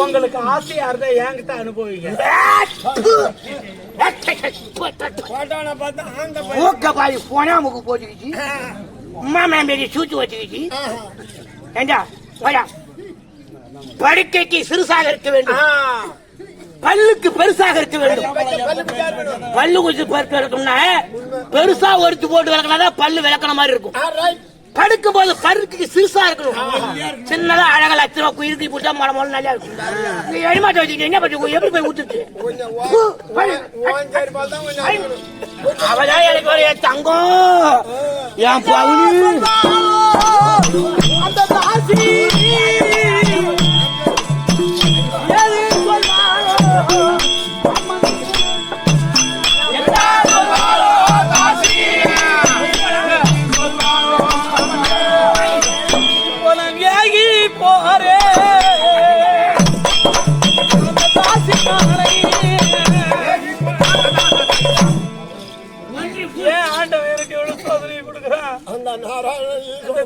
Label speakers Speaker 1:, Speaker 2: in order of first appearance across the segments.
Speaker 1: உங்களுக்கு ஆசையா இருந்தா என்கிட்ட அனுபவிங்க.
Speaker 2: போனா முக்கு போட்டுக்கிச்சு மாமா மேரி சூச்சு வச்சுக்கிச்சு. ஏண்டா படுக்கைக்கு சிறுசாக இருக்க வேண்டும், பல்லுக்கு பெருசாக இருக்க வேண்டும். பல்லு கொஞ்சம் பெருசா இருக்கும்னா பெருசா ஒடிச்சு போட்டு விளக்கினாதான் பல்லு விளக்கின மாதிரி இருக்கும். படுக்கும் போது பருக்கு சிறுசா இருக்கணும், சின்னதா அழகா லட்சம் இறுக்கி போட்டா மழை மழை நல்லா இருக்கும். நீ எளிமாட்ட வச்சுக்கிட்டு என்ன பண்ணி எப்படி போய் ஊத்துட்டு அவதான் எனக்கு ஒரு தங்கம் என் பவுனு அந்த தாசி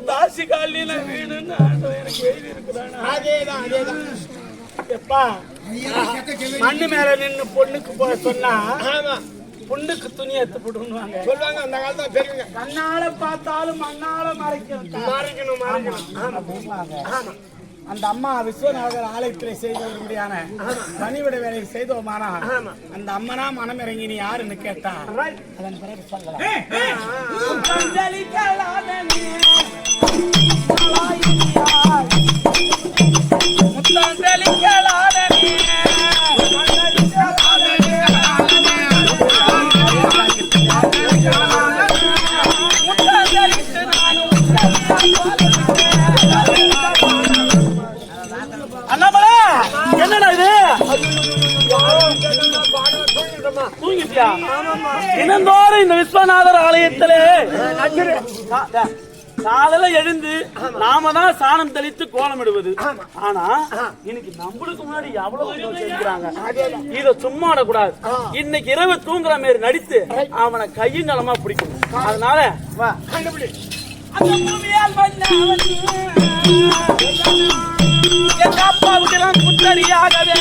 Speaker 1: தாசி காலில வீடுன்னு எனக்கு எழுதி இருக்கிறான். மண்ணு மேல நின்று பொண்ணுக்கு போக சொன்னா பொண்ணுக்கு துணி எடுத்து போடுவாங்க சொல்லுவாங்க. அந்த காலத்துல பெரியவங்க கண்ணால பார்த்தாலும் மண்ணால மறைக்கணும். அந்த அம்மா விஸ்வநாதர் ஆலயத்திலே செய்த ஒருபடியான பணிவிட வேலை செய்தோமானா அந்த அம்மனா மனம் இறங்கி நீ யாருன்னு கேட்டா அதன் பிறகு சொல்லலாம்.
Speaker 3: தினந்தோறும் இந்த விஸ்வநாதர் ஆலயத்திலே காலையில எழுந்து நாம தான் சாணம் தெளித்து கோலமிடுவது. ஆனா இன்னைக்கு நம்மளுக்கு முன்னாடி எவ்வளவு செஞ்சுறாங்க. இத சும்மா கூடாது. இன்னைக்கு இரவு தூங்குற மாதிரி நடித்து அவனை கையும் நலமா பிடிக்கணும். அதனால எங்க அப்பாவுக்கு எல்லாம் புத்தடியாகவே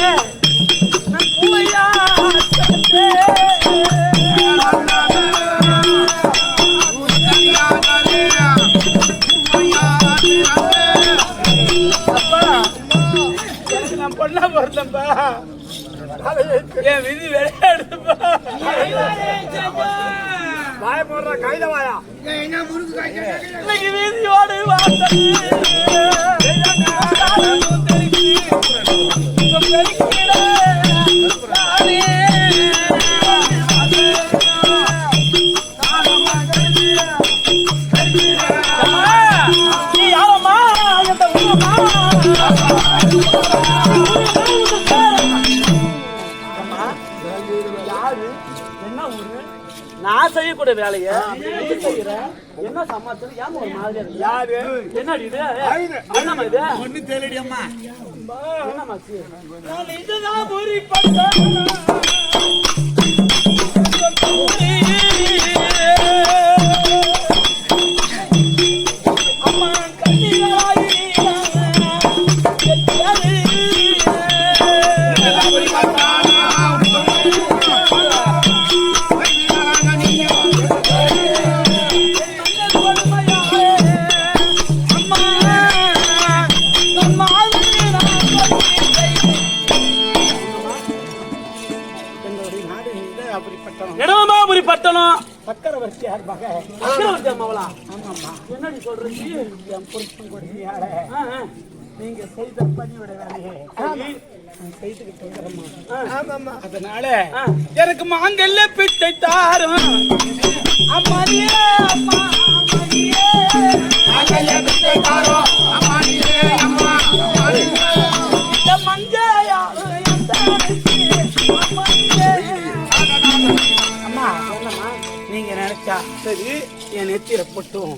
Speaker 1: பொண்ணா பொருத்தப்பா என் விதி விளையாடுப்பா. வாய போடுற கையில வாயா இன்னைக்கு வீதியோடு
Speaker 3: நான் செய்யக்கூடிய வேலைய என்ன சமாச்சாரம்? ஏன் ஒரு மாதிரி யாரு என்னடி இது என்னமா இது ஒண்ணு தெரியடி அம்மா என்னமா இதுதான் பட்டணம்
Speaker 1: சக்கரவர்த்தி
Speaker 3: அம்மாவளா? என்னடி சொல்றீங்க?
Speaker 1: நீங்க செய்த பணியோட வேலையே அதனால எனக்கு மாங்கல்ல பிட்டை தாரும் அம்மாடியே அம்மா நீங்க நினைச்சா சரி என் நெத்தியில பொட்டும்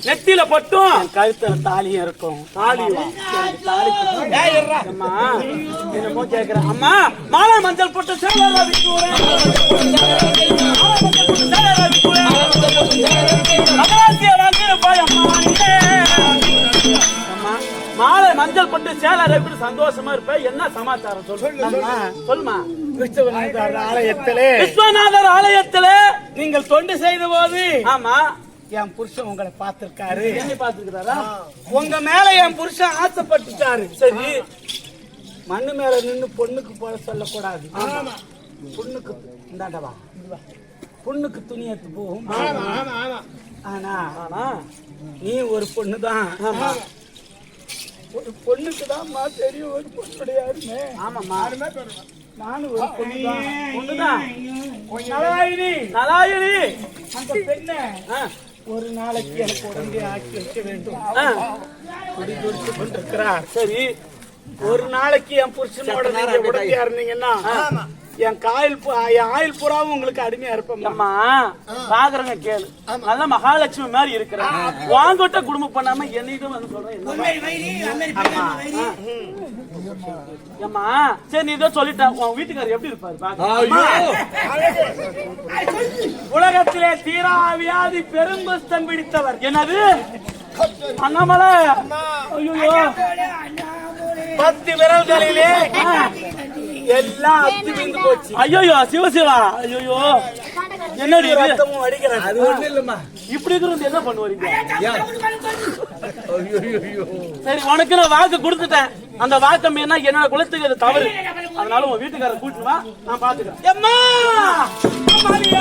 Speaker 1: கழுத்துல தாலியும் இருக்கும். என்னமோ கேக்குறேன். அம்மா மாலை மஞ்சள் போட்டு சேலை
Speaker 3: மஞ்சள் பட்டு சேலை எப்படி சந்தோஷமா இருப்ப? என்ன சமாச்சாரம் சொல்லுமா. விஸ்வநாதர் ஆலயத்திலே
Speaker 1: நீங்கள் தொண்டு செய்த போது
Speaker 3: ஆமா
Speaker 1: என் புருஷன் உங்களை பார்த்திருக்காரு.
Speaker 3: என்ன பார்த்திருக்காரா?
Speaker 1: உங்க மேல என் புருஷன் ஆசைப்பட்டுட்டாரு.
Speaker 3: சரி,
Speaker 1: மண்ணு மேல நின்னு பொண்ணுக்கு போல சொல்லக்கூடாது. பொண்ணுக்கு இந்தாண்டவா, பொண்ணுக்கு துணி எடுத்து போகும். ஆனா நீ ஒரு பொண்ணுதான். ஒரு பொண்ணுக்கு தான் தெரியும் ஒரு பொண்ணுடைய அருமை.
Speaker 3: ஆமாமா,
Speaker 1: நானும் ஒரு பொண்ணுதான்.
Speaker 3: நலாயினி
Speaker 1: அந்த பெண்ணை ஒரு நாளைக்கு எனக்கு உடம்பே ஆக்கி வைக்க வேண்டும். குடி குடிச்சு கொண்டிருக்கிறார்.
Speaker 3: சரி,
Speaker 1: ஒரு நாளைக்கு என் புருஷனோட நீங்க உடம்பியா இருந்தீங்கன்னா என் ஆயில் புறாவும் உங்களுக்கு அடிமையா இருப்பேன்.
Speaker 3: அம்மா பாக்குறங்க கேளு, நல்ல மகாலட்சுமி மாதிரி இருக்கிறேன். வாங்கிட்ட குடும்பம் பண்ணாம என்னையும் வந்து சொல்றேன். அம்மா சரி, நீ இதை சொல்லிட்ட. உன் வீட்டுக்காரர் எப்படி இருப்பாரு?
Speaker 1: உலகத்திலே தீரா வியாதி பெருங்குஷ்டம் பிடித்தவர்.
Speaker 3: என்னது அண்ணாமலை? ஐயோ,
Speaker 1: 10 விரல்களிலே எல்லாம் அத்து விந்து போச்சு.
Speaker 3: ஐயோ சிவசிவா, ஐயோ என்னடி
Speaker 1: ரத்தமும் அடிக்கிறது. அது ஒண்ணு இல்லம்மா,
Speaker 3: இப்படி இருக்கிறது என்ன பண்ணுவீங்க? சரி, உனக்கு நான் வாக்கு கொடுத்துட்டேன். அந்த வாக்கு மீறினா என்னோட குலத்துக்கு அது தவறு. அதனால உன் வீட்டுக்காரர் கூட்டிட்டு வா, நான் பாத்துக்கிறேன்.
Speaker 1: அம்மா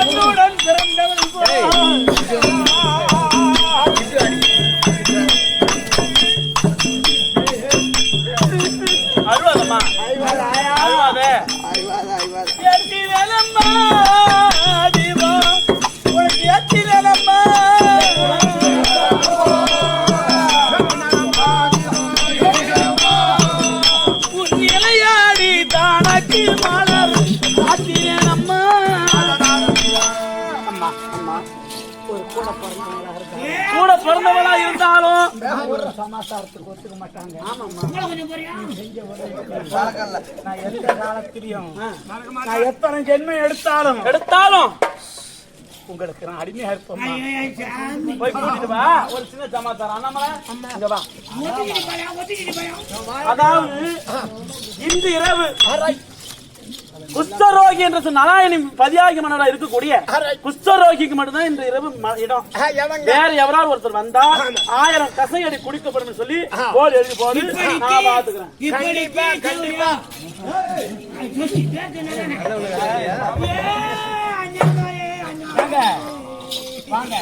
Speaker 1: என்னுடன் பிறந்தவன்
Speaker 3: அழுவாதம்மா, அழுவாதே.
Speaker 1: நிலையாடி தானக்கு மலர் ஆத்திரேனம்மா. அம்மா அம்மா ஒரு கூட பிறந்தவளா இருந்தாலும் ஒரு சமாச்சாரத்துக்கு ஒத்துக்க மாட்டாங்க. நான் எந்த காலத்திலையும் நான் எத்தனை ஜென்மம் எடுத்தாலும் உங்களுக்கு நான் அடிமையா இருப்பேன்.
Speaker 3: போய் கூட்டிட்டு வா. ஒரு சின்ன சமாச்சாரம். அண்ணாமலை இங்க வா. அதாவது இன்று இரவு குஷ்டரோகி என்ற நலாயனி பதியாகி மன்னரா இருக்கக்கூடிய குஷ்டரோகிக்கு மட்டும்தான் இன்று இரவு இடம். வேற எவரால் ஒருத்தர் வந்தா 1000 கசையடி குடிக்கப்படும் சொல்லி போல் எழுதி போது நான் பாத்துக்கிறேன்.
Speaker 1: வாங்க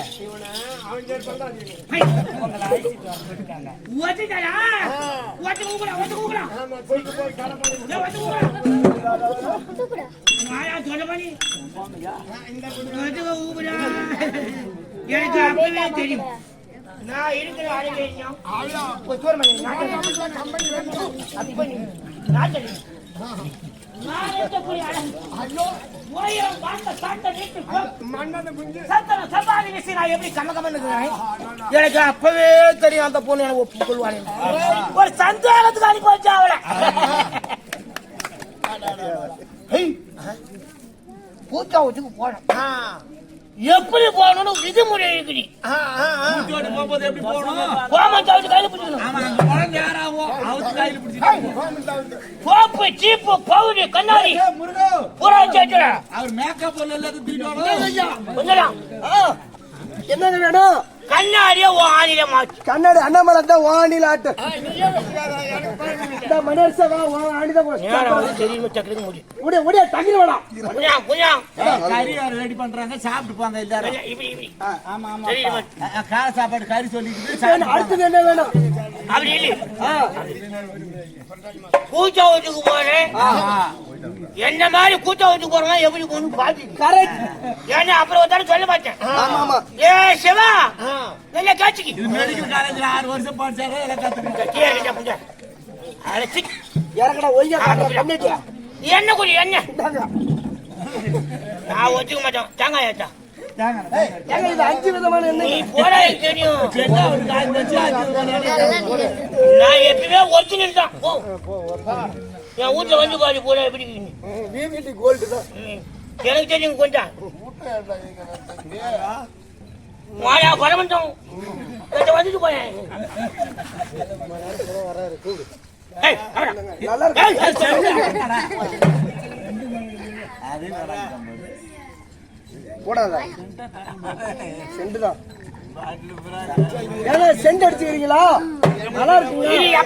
Speaker 2: எனக்கு அப்பவே தெரியும்.
Speaker 1: நான் இருக்கிற
Speaker 2: எனக்கு அப்பவே தெரியும் அந்த பொண்ணு எனக்கு ஒப்பு கொள்வானே. ஒரு சந்தேகத்துக்கு அனுப்பி வச்சா அவளை பூச்சா வச்சுக்கு போனோம். எப்படி போகணும்னு விதிமுறை இருக்குது. சோப்பு சீப்பு பவுடி கண்ணாடி பூரா என்ன வேணும்? கண்ணாடிய வானில மாச்சு.
Speaker 4: கண்ணாடி அண்ணாமலை தான் வானில ஆட்டு
Speaker 2: ரெடி பண்றாங்க, சாப்பிட்டு போங்க எல்லாரும். கார சாப்பாடு கறி சொல்லிட்டு
Speaker 4: அடுத்தது என்ன வேணும்?
Speaker 2: அப்படி இல்லை, பூச்சா வீட்டுக்கு போறேன். என்ன மாதிரி கூச்சா வீட்டுக்கு போறேன் எப்படி போகணும் பாத்து. ஏன்னா அப்புறம் ஒரு சொல்ல மாட்டேன். ஏ சிவா, என்ன காட்சிக்கு மெடிக்கல் காலேஜ்ல 6 வருஷம் படிச்சாரு. என்ன குடி என்ன நான் ஒத்துக்க மாட்டேன். தேங்காய் ஏத்தா
Speaker 4: 5 விதமான எண்ணெய்
Speaker 2: போட தெரியும். நான் எப்பவுமே ஒரிஜினல் தான். என் வீட்டுல வந்து பாரு போட எப்படி
Speaker 4: கோல்டு தான்
Speaker 2: எனக்கு தெரியும். கொஞ்சம் வாயா பரமந்தம் வந்துட்டு போயேன்.
Speaker 4: நல்லா போடாதா செண்டுதான். ஏன்னா செண்டு அடிச்சுக்கிறீங்களா? நல்லா இருக்குங்களா?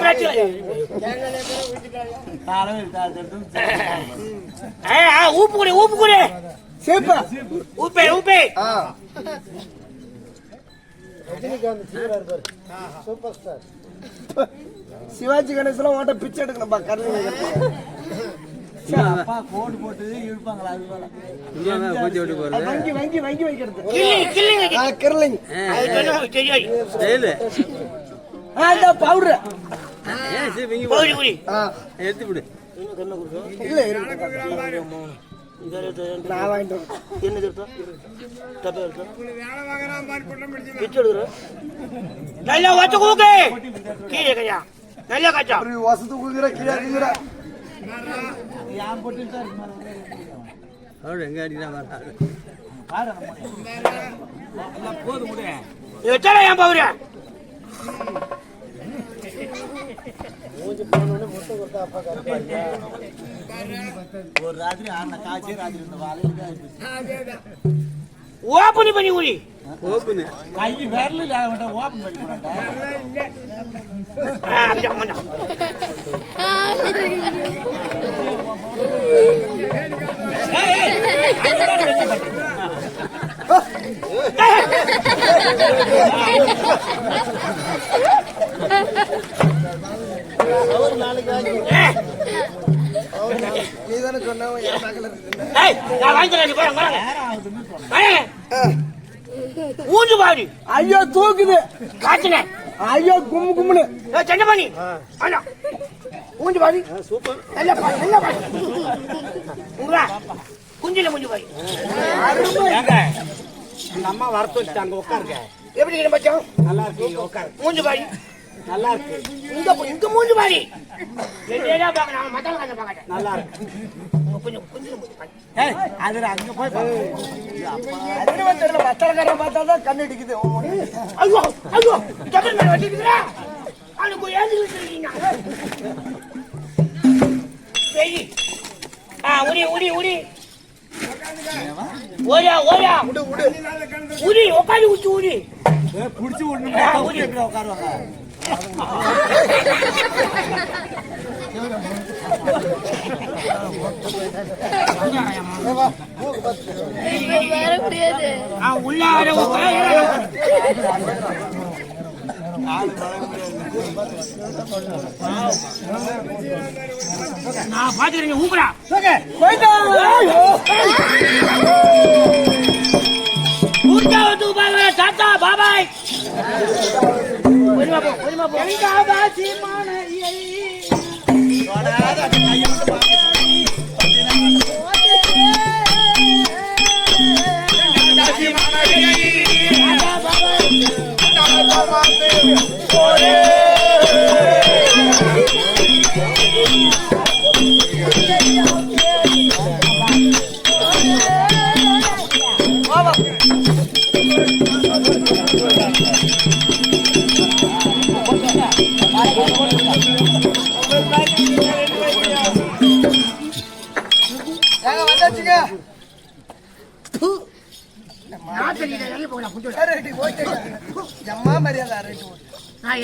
Speaker 2: ஊப்பு குடி, ஊப்பு குடி,
Speaker 4: சேப்பா
Speaker 2: ஊப்பே ஊப்பே.
Speaker 4: சூப்பர் ஸ்டார் சிவாஜி கணேசன் ஓட்ட பிச்சை எடுக்கணும்பா. கருணை வங்கி வங்கி வங்கி வைக்கிறது கிரலிங் பவுடர்
Speaker 3: எடுத்து விடு.
Speaker 4: இல்ல நான் வாங்கிட்டு
Speaker 2: என்ன நல்லா வச்சு கொடுக்க கீழே கையா நல்லா காய்ச்சா
Speaker 4: வசத்து குதிரை கீழே
Speaker 3: எங்க அடிக்கலாம்
Speaker 2: என் பவுரு
Speaker 4: ஒரு ராத்திரி ஆன காய்ச்சி ராத்திரி
Speaker 2: ஓப்பனி பண்ணி ஊறி
Speaker 3: ஓப்பனு
Speaker 4: கை விரல ஓப்பன் பண்ணி நீதானே சொன்ன
Speaker 2: ஊஞ்சு பாடி.
Speaker 4: ஐயோ தூக்குது
Speaker 2: காய்ச்சின.
Speaker 4: ஐயோ கும்மு கும்முன்னு
Speaker 2: சென்ன பண்ணி ஊஞ்சு பாடி.
Speaker 3: சூப்பர்.
Speaker 2: நல்ல பாடி குஞ்சில மூஞ்சி பாடி.
Speaker 1: அந்த அம்மா வரத்து வச்சுட்டாங்க உட்காருங்க.
Speaker 2: எப்படி மச்சான்?
Speaker 1: நல்லா இருக்கு உட்காரு.
Speaker 2: மூஞ்சி பாடி
Speaker 1: நல்லா இருக்கு.
Speaker 2: இங்க மூஞ்சி பாடி மத்தான பாக்க
Speaker 1: நல்லா இருக்கு.
Speaker 2: கொஞ்சம் கொஞ்சம் மூஞ்சி பாடி.
Speaker 1: அது அங்க போய்
Speaker 4: மத்தளக்காரன் பார்த்தாதான் கண்ணு அடிக்குது.
Speaker 2: ஐயோ ஐயோ டக்குனு வட்டிக்குதுடா. அவனுக்கு ஏந்து இருக்கீங்க. சரி உரி உரி உரி ஓயா ஓயா உரி உட்காந்து உச்சி உரி
Speaker 1: புடிச்சு விடணும். உட்காருவாங்க.
Speaker 2: உள்ளார நான் பாத்துக்கிறேன். ஊக்குறா தாத்தா பாபாய்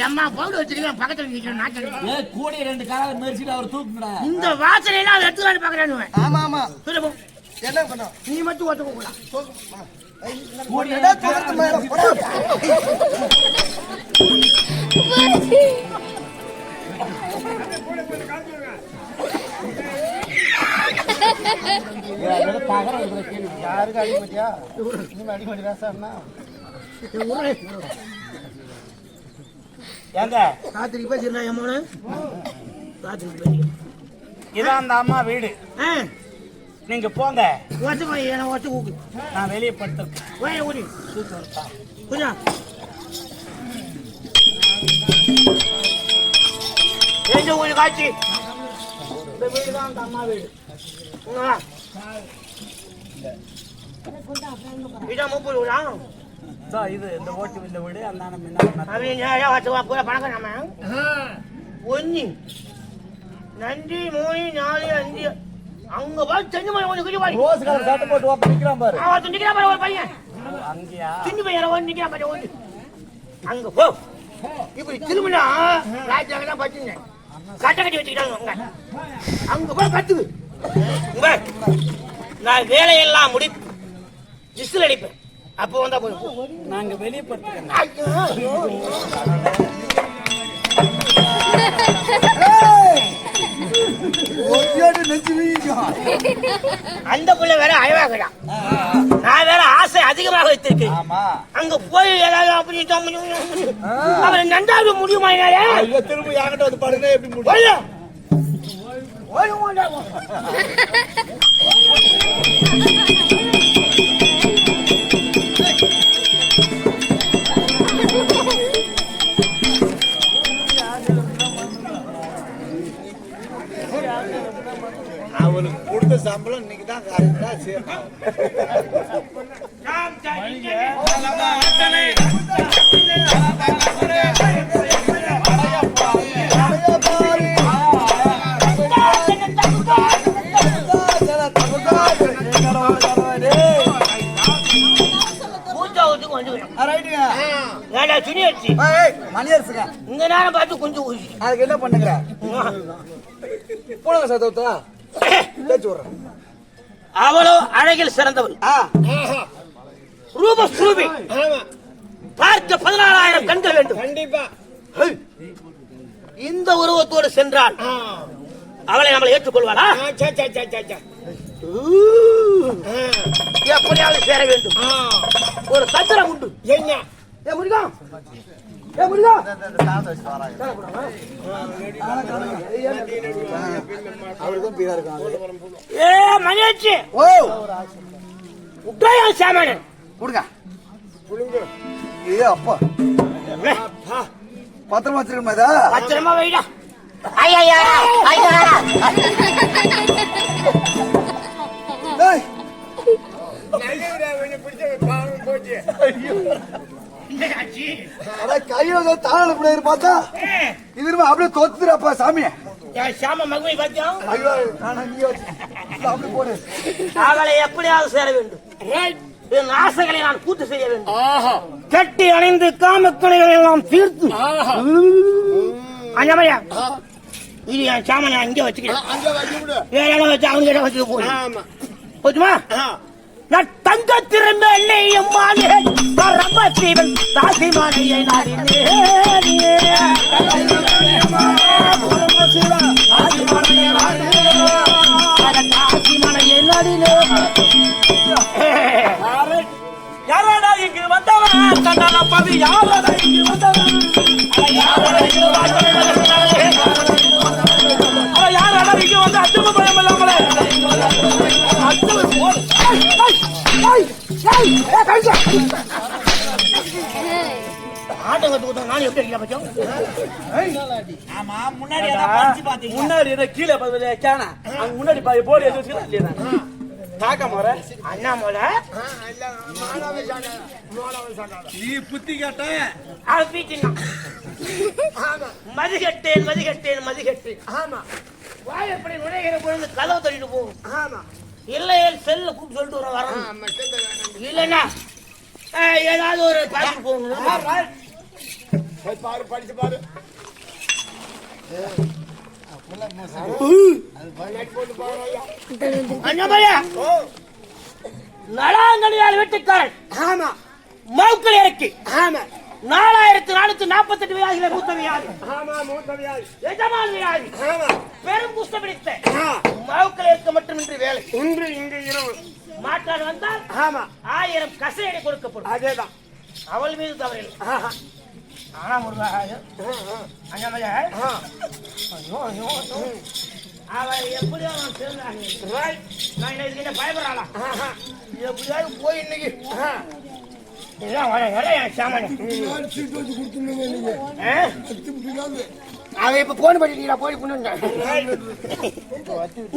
Speaker 2: அம்மா பவுடர் வச்சிருக்கேன் பக்கத்துல
Speaker 4: கூட 2 கால மெரிச்சிட்டு அவர் தூக்குங்கடா.
Speaker 2: இந்த வாசனை எல்லாம் எடுத்துலான்னு பாக்குறேன்.
Speaker 4: ஆமா ஆமா என்ன பண்ண
Speaker 2: நீ மட்டும் ஒத்துக்க கூடாது.
Speaker 4: யாருக்கு அடிப்பட்டியா? அடிப்படி பேசா
Speaker 1: ஏங்க
Speaker 2: ராத்திரி பேசிடலாம் ஏமான ராத்திரி பேசி
Speaker 1: இதான் அந்த அம்மா வீடு. நீங்க போங்க.
Speaker 2: ஒத்து ஊக்கு
Speaker 1: நான் வெளியே படுத்திருக்கேன்.
Speaker 2: ஊடி கொஞ்சம் கொஞ்சம் காட்சி. இந்த வீடு தான் அந்த அம்மா வீடு. இதான் 30 விடா
Speaker 3: இது இந்த ஓட்டு வில்ல வீடு அந்த
Speaker 2: பூரா பணக்கம் நாம ஒன்னு நன்றி 3 4 5 அங்க வா செஞ்சு கொஞ்சம் கொஞ்சம் பாரு
Speaker 4: ரோஸ் கலர் சட்டை போட்டு வந்து நிக்கிறான் பாரு
Speaker 2: அவன் நிக்கிறான் பாரு ஒரு பையன்
Speaker 3: அங்கயா
Speaker 2: சின்ன பையன் வந்து நிக்கிறான் பாரு ஓடு அங்க போ இப்படி திரும்பினா ராஜாங்க தான் பச்சுங்க கட்ட கட்டி வச்சுக்கிட்டாங்க அங்க போய் கத்துக்கு நான் வேலையெல்லாம் முடிப்பு விசில் அடிப்பேன் அப்போ வந்தா போய்
Speaker 3: நாங்க வெளியே படுத்துக்கிறேன்
Speaker 2: அந்த புள்ள வேற அழகாகலாம் நான் வேற ஆசை அதிகமாக வைத்திருக்கேன் அங்க போய் ஏதாவது அப்படி அவரை நன்றாக முடியுமா
Speaker 4: திரும்ப யாங்கிட்ட வந்து பாருங்க எப்படி முடியும் அவனுக்கு கொடுத்த சம்பளம் இன்னைக்கு தான் கரெக்டா சேரும்
Speaker 2: இந்த நேரம் பார்த்து கொஞ்சம்
Speaker 4: அதுக்கு என்ன பண்ணுங்க போடுங்க சத்தா
Speaker 2: அவளோ அழகில் சிறந்தவள் ரூபஸ்ரூபி பார்க்க 16,000 கண்கள் வேண்டும்
Speaker 1: கண்டிப்பா
Speaker 2: இந்த உருவத்தோடு சென்றால் அவளை நம்மளை ஏற்றுக்கொள்வாளா எப்படியாவது சேர வேண்டும் ஒரு சத்திரம் உண்டு
Speaker 1: என்ன
Speaker 2: முருகா மணியாச்சு சாமான்
Speaker 4: கொடுங்க ஏ அப்பா பத்திரமா வச்சிருக்கா
Speaker 2: பத்திரமா வைடா
Speaker 4: கையில தாழ பார்த்தா இது அப்படியே தோத்துறப்பா சாமி
Speaker 2: சாம மகவை பாத்தியம்
Speaker 4: அப்படி போடு
Speaker 2: அவளை எப்படியாவது சேர வேண்டும் என் ஆசைகளை நான் பூர்த்தி செய்ய வேண்டும் கட்டி அணைந்து காமக்கணைகளை எல்லாம் தீர்த்து அஞ்சமையா இது என் சாமனை அங்கே வச்சுக்கிறேன் வேற இடம் வச்சு அவங்க இடம் வச்சுக்க போய் போச்சுமா நான் தங்க திறந்த எண்ணெயும் ரப்ப சீவன் தாசிமானையை
Speaker 3: யாரடா இங்கு வந்தவன் தன்னால பதி யாரடா இங்கு வந்தவன் யாரடா இங்கு வந்து அச்சும பயம் இல்லாமலே
Speaker 2: ஆட்டம் கட்டு நான் எப்படி அடிக்க பச்சோம்
Speaker 3: முன்னாடி கீழே முன்னாடி போடி வச்சுக்கலாம் தாக்க முறை
Speaker 2: அண்ணா மோல
Speaker 4: நீ புத்தி கேட்ட
Speaker 2: மதிகட்டேன் மதிகட்டேன் மதிகட்டேன் ஆமா வாய் எப்படி நுழைகிற பொழுது கதவை தள்ளிட்டு போகும் ஆமா இல்லையே செல்ல கூப்பிட்டு சொல்லிட்டு வரணும் இல்லைன்னா ஏதாவது ஒரு பாக்கெட் போகணும்
Speaker 4: பாரு படிச்சு பாரு
Speaker 2: நலாங்கனியால் வீட்டுக்காரன் ஆமா மவுக்கள் இறக்கி ஆமா 4448 வியாதிகளை மூத்த வியாதி
Speaker 1: ஆமா மூத்த வியாதி
Speaker 2: எஜமான வியாதி
Speaker 1: ஆமா
Speaker 2: பெரும் குஷ்ட பிடித்த மவுக்கள் இருக்க மட்டுமின்றி வேலை
Speaker 1: இன்று இரவு
Speaker 2: மாற்றாடு வந்தால்
Speaker 1: ஆமா
Speaker 2: 1000 கசையடி கொடுக்கப்படும்
Speaker 1: அதேதான்
Speaker 2: அவள் மீது தவறில்லை ஆனா முருகா அண்ணாமலையா அவள் எப்படியோ நான் சேர்ந்தாங்க நான் இன்னைக்கு பயப்படுறாளா எப்படியாவது போய் இன்னைக்கு இதான் என் சாமான் அவன் இப்ப போன் பண்ணிட்டீங்களா போய் கொண்டு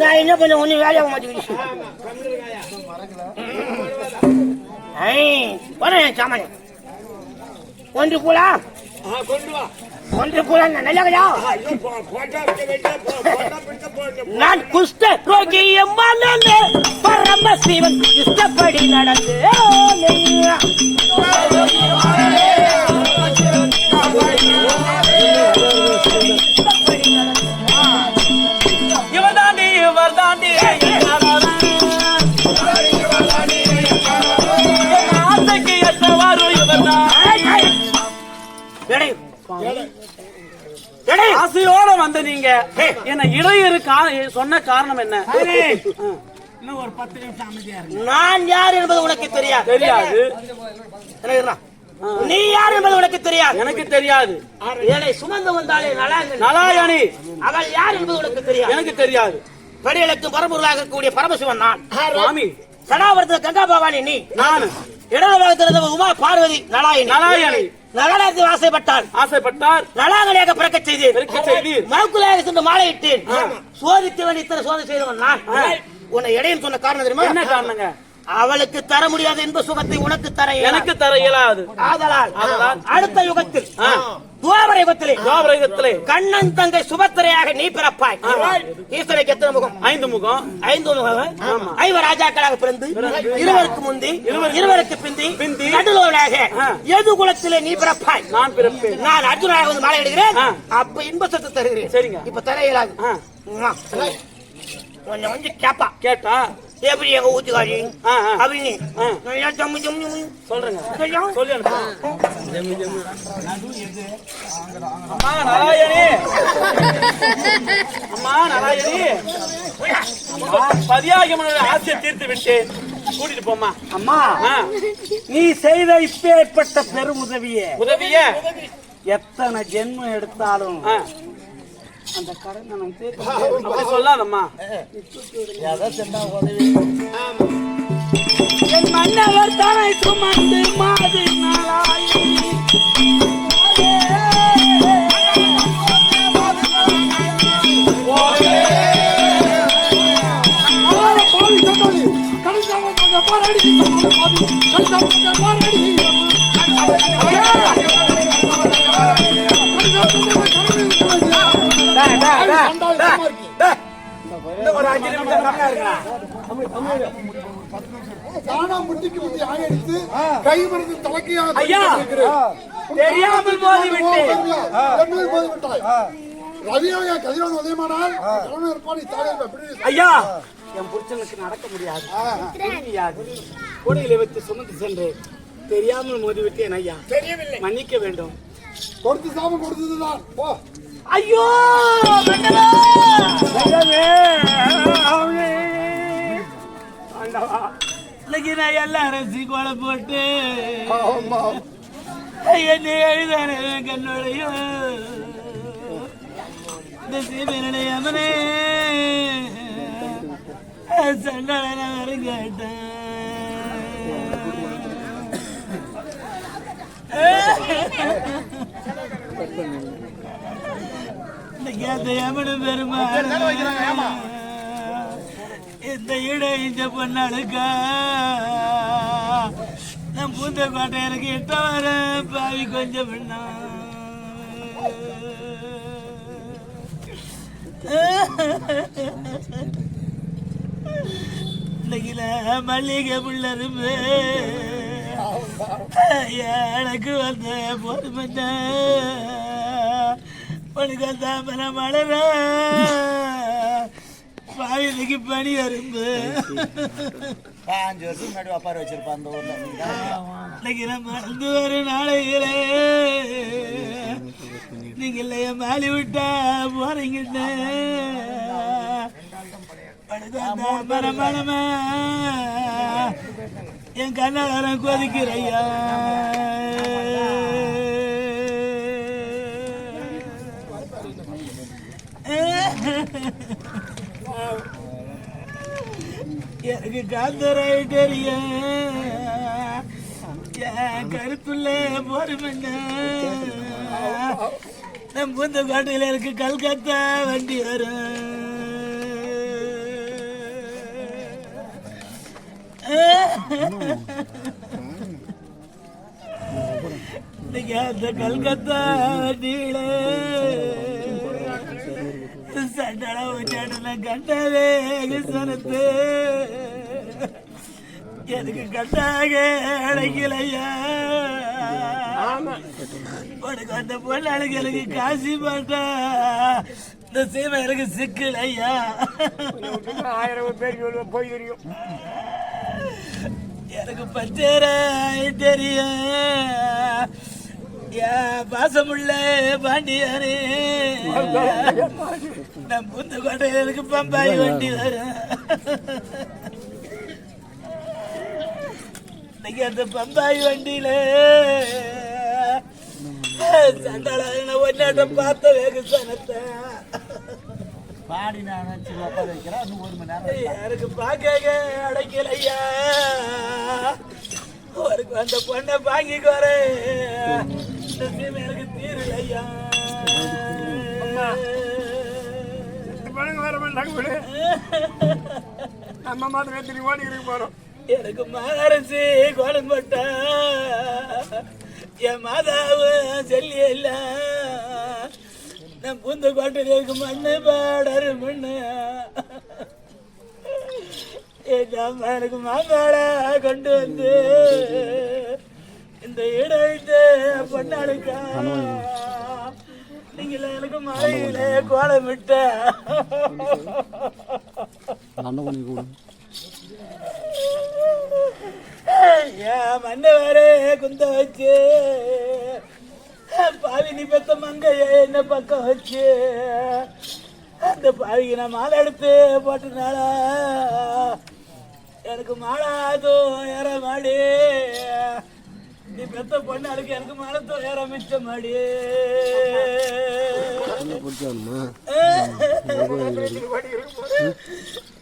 Speaker 2: நான் என்ன பண்ண ஒண்ணு வேலையாக மாட்டேங்கிறேன் என் சாமான் ஒன்று போலா
Speaker 1: கொண்டு வா.
Speaker 2: ஒன்று போலா நல்லையா நான் குஷ்ட ரோகி அம்மா பரம சிவன் இஷ்டப்படி நடந்து
Speaker 3: இவர்தாண்டி இவர்தாண்டி ஆசைக்கு ஏற்றவாறு இவர்தான். ஆசையோட வந்த நீங்க என்ன இடையூறு சொன்ன காரணம் என்ன?
Speaker 1: இன்னும் ஒரு 10 நிமிஷம் அமைதியா இருக்கு.
Speaker 2: நான் யார் என்பது உனக்கு தெரியாது.
Speaker 3: தெரியாது.
Speaker 2: நீ யார் என்பது உனக்கு தெரியாது.
Speaker 3: எனக்கு தெரியாது.
Speaker 2: ஏழை சுமந்து வந்தாலே
Speaker 3: நலாயணி
Speaker 2: அவள் யார் என்பது உனக்கு தெரியாது.
Speaker 3: எனக்கு தெரியாது.
Speaker 2: படிகளுக்கு பரம்பொருளாக கூடிய பரமசிவன் நான்.
Speaker 3: சுவாமி
Speaker 2: சடாவரத்துல கங்கா பவானி நீ.
Speaker 3: நான்
Speaker 2: இடதுபாகத்திலிருந்த உமா பார்வதி நலாயணி நகராட்சி ஆசைப்பட்டார் நலாங்கனியாக பிறக்க செய்தேன். மவுக்குலாக சென்று மாலையிட்டேன். சோதித்தவன் இத்தனை சோதனை செய்தவன் நான். உன்னை இடையும் சொன்ன காரணம் தெரியுமா?
Speaker 3: என்ன காரணங்க?
Speaker 2: அவளுக்கு தர முடியாத இன்ப சுகத்தை உனக்கு தர
Speaker 3: எனக்கு தர இயலாது.
Speaker 2: ஆதலால் அடுத்த யுகத்தில் துவாபர யுகத்திலே கண்ணன் தங்கை சுபத்திரையாக நீ பிறப்பாய். ஈஸ்வரைக்கு எத்தனை முகம்?
Speaker 3: 5 முகம்.
Speaker 2: 5 முகம். 5 ராஜாக்களாக பிறந்து இருவருக்கு முந்தி இருவருக்கு பிந்தி நடுலோனாக எது குலத்திலே நீ பிறப்பாய்.
Speaker 3: நான் பிறப்பேன்.
Speaker 2: நான் அர்ஜுனாக வந்து மாலை இடுகிறேன். அப்ப இன்ப சத்து தருகிறேன்.
Speaker 3: சரிங்க.
Speaker 2: இப்ப தர இயலாது. கொஞ்சம் கொஞ்சம் கேப்பா
Speaker 3: கேட்டா
Speaker 2: எப்படி எங்க ஊத்துக்காரி அப்படின்னு
Speaker 3: சொல்றேங்க.
Speaker 2: சொல்லி
Speaker 3: அம்மா நாராயணி, அம்மா நாராயணி, பதியாகமனோட ஆசையை தீர்த்து விட்டு கூட்டிட்டு போமா.
Speaker 1: அம்மா நீ செய்த இப்பேற்பட்ட பெரும் உதவிய எத்தனை ஜென்மம் எடுத்தாலும் அந்த கடனை நான்
Speaker 3: அப்படி சொல்லாதம்மா.
Speaker 1: என் மன்னவர் தனை சுமந்து மாது நாளாயி ஒரு 5 நிமிஷம் கம்மியா இருக்கா? ஐயா தெரியாமல் போதி விட்டேன். ஐயா என் புருஷனுக்கு நடக்க முடியாது. கோடையில வைத்து சுமந்து சென்றேன். தெரியாமல் மோதி விட்டேன் ஐயா. தெரியவில்லை, மன்னிக்க வேண்டும்.
Speaker 5: கொடுத்து சாபம் கொடுத்ததுதான்.
Speaker 2: ஐயோ
Speaker 1: எல்லாம் ரசி கொலை போட்டு என்னை எழுதான கண்ணுடையும் இந்த சீமனுடைய அமனே சண்டாளன வரும் கேட்டேன். இந்த இட இந்த பொண்ணாளுக்கா நம் பூந்த கோட்டையருக்கு இட்ட வர பாவி கொஞ்சம் பண்ணா மல்லிகை புள்ளரும்பு எனக்கு வந்த பொறுமஞ்ச உனக்கு தாமர மலர பாவிலுக்கு பனி அரும்பு
Speaker 4: 5 வருஷம் முன்னாடி ஒப்பார வச்சிருப்பான் அந்த ஊர்ல.
Speaker 1: இன்னைக்கு மறந்து வர நாளைகளே நீங்க இல்லைய மாலி விட்டா போறீங்கன்னு மரமரமா என் கண்ணால கொதிக்கிறையா. எனக்கு காந்தரைய கருத்துள்ள போருமண்ண நம் பூந்த கோட்டையில இருக்கு கல்கத்தா வண்டி வரும். இன்னைக்கு அந்த கல்கத்தா நீள சண்டை வச்சாடுன கண்டவே சனத்து எனக்கு கண்டாக அடைக்கலையா உனக்கு அந்த பொண்ணாளுக்கு எனக்கு காசி பாட்டா இந்த சீமை எனக்கு சிக்கலையா
Speaker 4: 1000 பேர் போய் தெரியும்
Speaker 1: எனக்கு பச்சராய் தெரியும் என் பாசமுள்ள பாண்டியாரே நான் புந்த கோட்டையிலுக்கு பம்பாய் வண்டி வரேன் இன்னைக்கு அந்த பம்பாய் வண்டியில சண்டாள ஒன்னாட்டம் பார்த்த வேக சனத்தை பாடி நான் வைக்கிறேன் 1 மணி நேரம் எனக்கு பார்க்க அடைக்கலையா ஒரு அந்த பொண்ணை வாங்கிக்கோரே எனக்கு தீரலையா
Speaker 4: நம்ம மாதிரி திரும்பி ஓடி இருக்கு போறோம்
Speaker 1: எனக்கு மகரசி கோலம் போட்டா என் மாதாவு செல்லியல்ல நான் பூந்த கோட்டையில் இருக்கு மண்ணு பாடரு மண்ணு எனக்கு மாங்காட கொண்டு வந்து இந்த இடத்து பொண்ணாளுக்கா நீங்கள எனக்கு மழையில கோலமிட்ட மன்னவரே குந்த வச்சு பாவினி பெத்த மங்கைய என்ன பக்கம் வச்சு அந்த பாவிக்கு நான் மாலை எடுத்து போட்டனால எனக்கு மாடாதோ ஏற மாடி நீ பெத்த பொண்ணாளுக்கு எனக்கு மாலத்தோ ஏற மிச்ச மாடி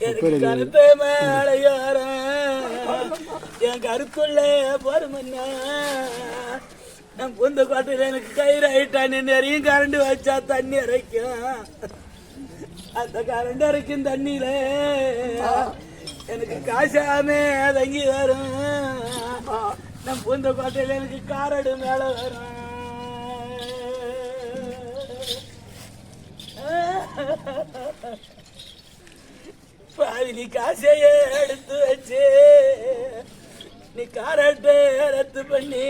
Speaker 1: எனக்கு கருத்த மேலையார என் கருத்துள்ள போருமன்னா நான் புந்த கோட்டையில எனக்கு கயிறு ஆயிட்டான் நிறைய கரண்ட் வச்சா தண்ணி அரைக்கும் அந்த கரண்ட் அரைக்கும் தண்ணியில எனக்கு காசாமே தங்கி வரும் நான் புந்த கோட்டையில எனக்கு காரடு மேல வரும் பாவி நீ காசைய எடுத்து வச்சு நீ காரட்டை ரத்து பண்ணி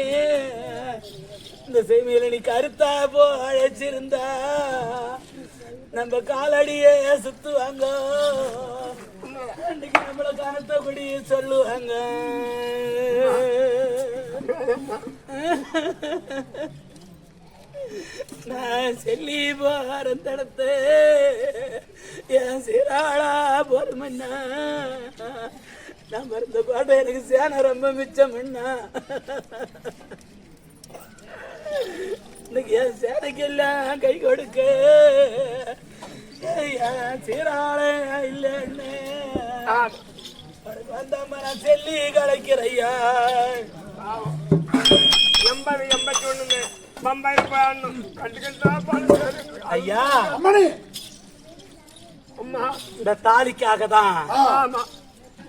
Speaker 1: இந்த சேமியில நீ கருத்தா போழைச்சிருந்தா நம்ம காலடியே சுத்துவாங்க அன்னைக்கு நம்மள காணத்தபடி சொல்லுவாங்க நான் செல்லி போறேன் தடத்து என் சிறாளா போறமண்ணா நான் மருந்த கோட்டை எனக்கு சேனை ரொம்ப மிச்சம்ண்ணா இன்னைக்கு என் சேனைக்கெல்லாம் கை கொடுக்க என் சீராளே இல்லைன்னு வந்தம்மா நான் செல்லி கலைக்கிறையா
Speaker 4: 80-81 பம்பாய்
Speaker 1: ஐயா இந்த தாலிக்காக தான்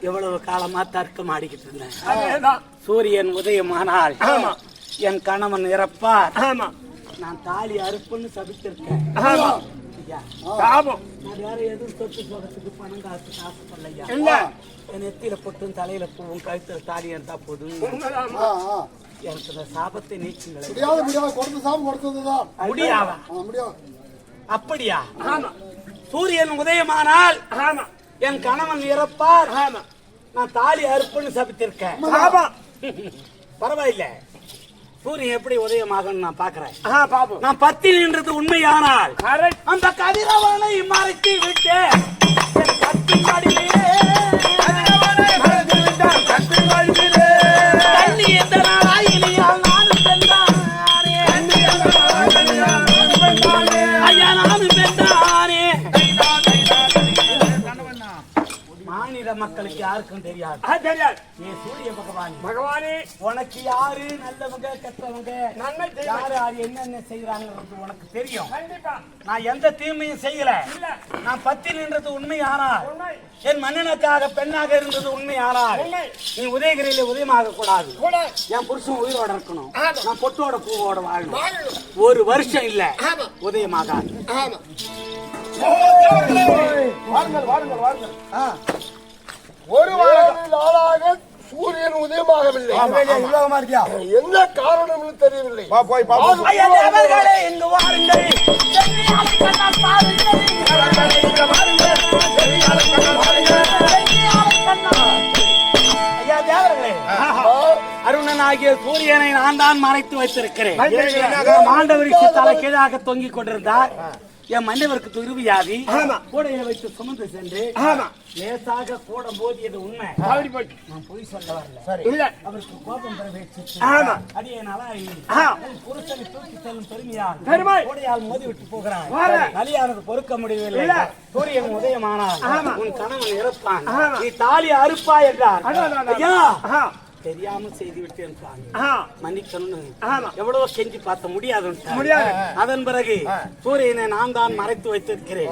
Speaker 1: எவ்வளவு காலமா தர்க்கம் ஆடிக்கிட்டு இருந்தேன் சூரியன் உதயமானால் என் கணவன் இறப்பார் நான் தாலி அறுப்புன்னு சபித்திருக்கேன் வேற எதுவும் சொத்து போகிறதுக்கு பணம் காசு ஆசைப்படலையா என் நெத்தியில பொட்டும் தலையில பூவும் கழுத்துல தாலி இருந்தா போதும் எனக்கு இந்த சாபத்தை நீக்குங்களேன் முடியாவா அப்படியா சூரியன் உதயமானால் என் கணவன் இறப்பார் நான் தாலி அறுப்புன்னு சபித்திருக்கேன் பரவாயில்ல சூரியன் எப்படி உதயமாகும் நான் பாக்குறேன் நான் பத்தி நின்றது உண்மையானால் அந்த கதிரவனை மறைத்து விட்டேன் தண்ணி எந்த நாளாயிலியால் நானும் சென்றானே ஐயா நானும் சென்றானே மாநில மக்களுக்கு யாருக்கும் தெரியாது.
Speaker 4: தெரியாது.
Speaker 1: நீ சூரிய பகவான்
Speaker 4: பகவானே,
Speaker 1: உனக்கு யாரு நல்லவங்க கெட்டவங்க
Speaker 4: நன்மை
Speaker 1: யாரு யாரு என்னென்ன செய்யறாங்கிறது உனக்கு தெரியும்.
Speaker 4: கண்டிப்பா
Speaker 1: நான் எந்த தீமையும் செய்யல. நான் பத்தி நின்றது உண்மையானால், என் மன்னனுக்காக பெண்ணாக இருந்தது உண்மையானால், நீ உதயகிரியில உதயமாக கூடாது. என் புருஷன் உயிரோட இருக்கணும். நான் பொட்டோட பூவோட வாழணும். ஒரு வருஷம் இல்ல உதயமாக.
Speaker 5: வாருங்கள் வாருங்கள் வாருங்கள். ஒரு நாளாக சூரியன் உதயமாகவில்லை. என்ன காரணம் தெரியவில்லை. போய்
Speaker 1: அவர்களே இங்கு வாருங்கள். ஐயா தேவர்களே, அருணன் ஆகிய சூரியனை நான் தான் மறைத்து வைத்திருக்கிறேன். மாண்டவருக்கு தலை கீழாக தொங்கிக் கொண்டிருந்தார். என் மன்னவருக்கு துருவியாதி கூடையில வைத்து சுமந்து சென்று லேசாக கூட போதியது உண்மை. நான் பொய் சொல்ல வரல. அவருக்கு கோபம் அடியனால புருஷனை தூக்கி செல்லும் பெருமையால் கூடையால் மோதி விட்டு போகிறார். வலியானது பொறுக்க முடியவில்லை. சூரியன் உதயமானால் உன் கணவன் இறப்பான். நீ தாலி அறுப்பா என்றார். ஐயா தெரியாமல் செய்து விட்டேன் மன்னிக்கணும். எவ்வளவோ செஞ்சு பார்த்த முடியாது. அதன் பிறகு சூரியனை நான் தான் மறைத்து வைத்திருக்கிறேன்.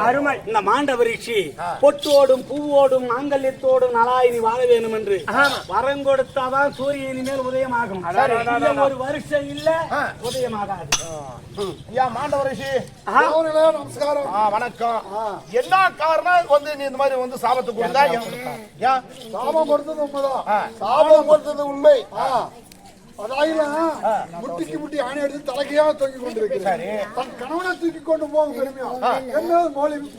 Speaker 1: இந்த மாண்டவ ரிஷி பொட்டோடும் பூவோடும் மாங்கல்யத்தோடும் நலாயினி வாழ வேண்டும் என்று வரம் கொடுத்தாதான் சூரியன் மேல் உதயமாகும். ஒரு வருஷம் இல்ல உதயமாகாது.
Speaker 5: மாண்டவ ரிஷி நமஸ்காரம். வணக்கம். என்ன காரணம் வந்து நீ இந்த மாதிரி வந்து சாபத்தை கொடுத்தா? சாபம் கொடுத்தது உண்மைதான். சாபம் கொடுத்தது உண்மை. முட்டிக்கு முட்டி ஆணை எடுத்து தலைக்கையாக தொங்கிக் கொண்டிருக்கிறார். தன் கணவனை தூக்கி கொண்டு போகும் பெருமையா என்ன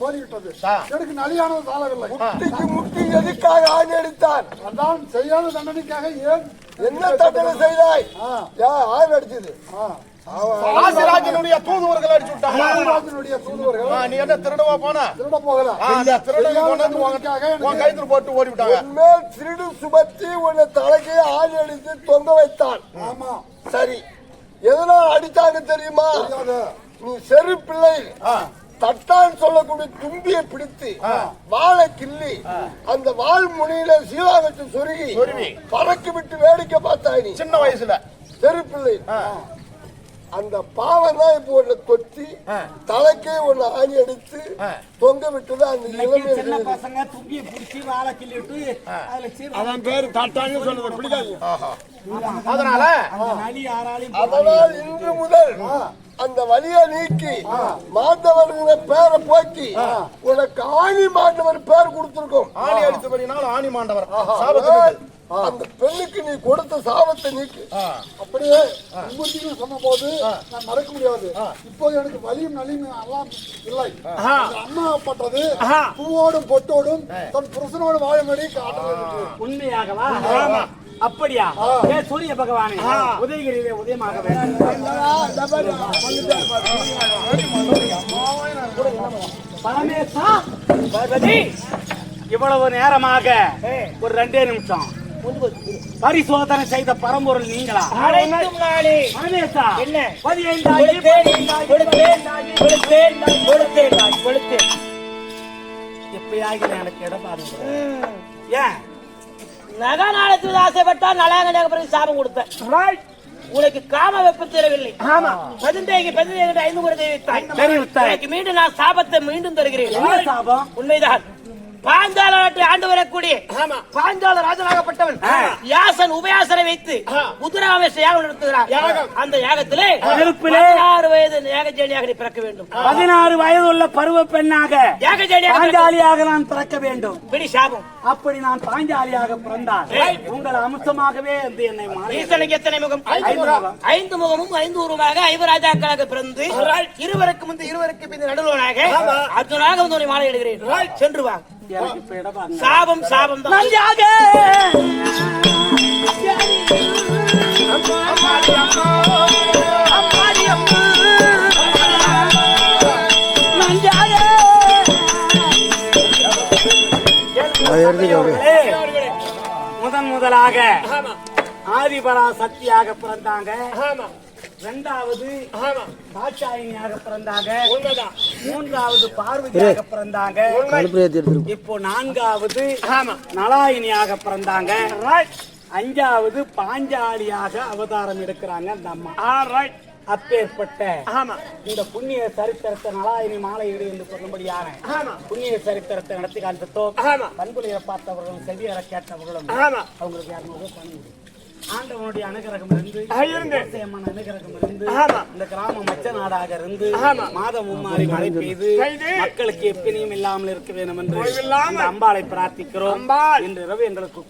Speaker 5: மோதிவிட்டது. எனக்கு நலியானது சாலவில்லை. முட்டிக்கு முட்டி எதுக்காக ஆணை எடுத்தார்? அதான் செய்யாத தண்டனைக்காக. ஏன் என்ன தண்டனை செய்தாய்? ஆணை அடிச்சது ராஜனுடைய தூதுவர்கள் அடிச்சு விட்டாங்க. ராஜனுடைய தூதுவர்கள். நீ என்ன திருடவா போன? திருட போகல. கைத்துல போட்டு ஓடி விட்டாங்க. திருடு சுமத்தி உன்னை தலைக்கு ஆணி அடித்து தொங்க வைத்தான். ஆமா சரி. எதனால் அடித்தாங்க தெரியுமா? நீ செரு பிள்ளை தட்டான் சொல்லக்கூடிய தும்பியை பிடித்து வாழை கிள்ளி அந்த வால் முனையில சீலாகத்து சொருகி பறக்கு விட்டு வேடிக்கை பார்த்தாய். நீ சின்ன வயசுல செரு பிள்ளை. அந்த பாவம் தான் இப்போ ஒண்ணு தொட்டி தலைக்கே ஒண்ணு ஆணி அடித்து தொங்க விட்டுதான் அந்த
Speaker 1: சின்ன பசங்க தும்பியை பிடிச்சி வாழை கிள்ளிட்டு
Speaker 5: அதான் பேரு தட்டான்னு சொல்லுவது பிடிக்காது. அதனால இன்று முதல் அந்த வலியை நீக்கி மாண்டவர் பேரை போக்கி உனக்கு ஆணி மாண்டவர் பேர் கொடுத்திருக்கோம். ஆணி அடித்தபடினால் ஆணி மாண்டவர். அந்த பெண்ணுக்கு நீ கொடுத்த சாபத்தை நீக்கு. அப்படியே சொன்ன போது நான் மறக்க முடியாது. இப்போது எனக்கு வலியும் நலியும் எல்லாம் இல்லை. அம்மாப்பட்டது பூவோடும் பொட்டோடும் தன் புருஷனோடு வாழும்படி காட்ட.
Speaker 1: உண்மையாகவா? அப்படியா? சூரிய பகவானே உதயகிரியிலே உதயமாக பரமேசா இவ்வளவு நேரமாக ஒரு 2 நிமிஷம் பரிசோதனை செய்த பரம்பொருள் நீங்களா? எப்பயாகிற எனக்கு இடம் பாருங்க. ஏன்
Speaker 2: நகநாளத்தில் ஆசைப்பட்டா நலாங்கடியாக பிறகு சாபம் கொடுத்தேன். உனக்கு காம வெப்ப தெரியவில்லை. 5 முறை தெரிவித்தாய். மீண்டும் நான் சாபத்தை மீண்டும் தருகிறேன்.
Speaker 1: சாபம்
Speaker 2: உண்மைதான். பாஞ்சால நாட்டை ஆண்டு வரக்கூடிய பாஞ்சால ராஜனாகப்பட்டவன் யாசன் உபயாசனை வைத்து உத்தராமேச யாகம் நடத்துகிறார். அந்த யாகத்திலே 16 வயது யாகஜேடியாக நீ பிறக்க வேண்டும்.
Speaker 1: 16 வயது உள்ள பருவ பெண்ணாக பாஞ்சாலியாக நான் பிறக்க வேண்டும்.
Speaker 2: பிடி சாபம்.
Speaker 1: அப்படி நான் பாஞ்சாலியாக பிறந்தால் உங்கள் அம்சமாகவே வந்து என்னை
Speaker 2: ஈசனுக்கு எத்தனை முகம்? 5 முகமும் 5 உருவமாக 5 ராஜாக்களாக பிறந்து இருவருக்கு முன்பு இருவருக்கு பின் நடுவனாக அர்ஜுனாக வந்து உன்னை மாலை இடுகிறேன். சென்று வா. சாபம் சாபம் தான்.
Speaker 1: முதலாக ஆதிபரா சக்தியாக பிறந்தாங்க. இரண்டாவது
Speaker 5: ஆமா
Speaker 1: காச்சாயினியாக பிறந்தாங்க.
Speaker 5: உண்மைதான்.
Speaker 1: மூன்றாவது பார்வதியாக பிறந்தாங்க. இப்போ நான்காவது
Speaker 5: ஆமா
Speaker 1: நலாயினியாக பிறந்தாங்க. அஞ்சாவது பாஞ்சாலியாக அவதாரம் எடுக்கிறாங்க அந்த அம்மா. அப்பேற்பட்ட
Speaker 5: ஆமா
Speaker 1: இந்த புண்ணிய சரித்திரத்தை நலாயினி மாலையீடு என்று சொல்லும்படியான
Speaker 5: ஆமா
Speaker 1: புண்ணிய சரித்திரத்தை நடத்தி காண்பித்தோம்.
Speaker 5: ஆமா
Speaker 1: பண்புலையை பார்த்தவர்களும் செவியற கேட்டவர்களும்
Speaker 5: ஆமா
Speaker 1: அவங்களுக்கு யாரும் பண்ண முடியும். ஆண்டவனுடைய அனுகிரகம் இருந்து தேசமான அனுகிரகம் இருந்து
Speaker 5: ஆமா
Speaker 1: இந்த கிராம மச்ச நாடாக இருந்து
Speaker 5: ஆமா
Speaker 1: மாதம் மும்மாறி மழை பெய்து மக்களுக்கு எப்பினியும் இல்லாமல் இருக்க வேண்டும் என்று
Speaker 5: ஓய்வில்லாமல்
Speaker 1: இந்த அம்பாளை பிரார்த்திக்கிறோம்.
Speaker 5: அம்பாள்
Speaker 1: இன்று இரவு எங்களுக்கு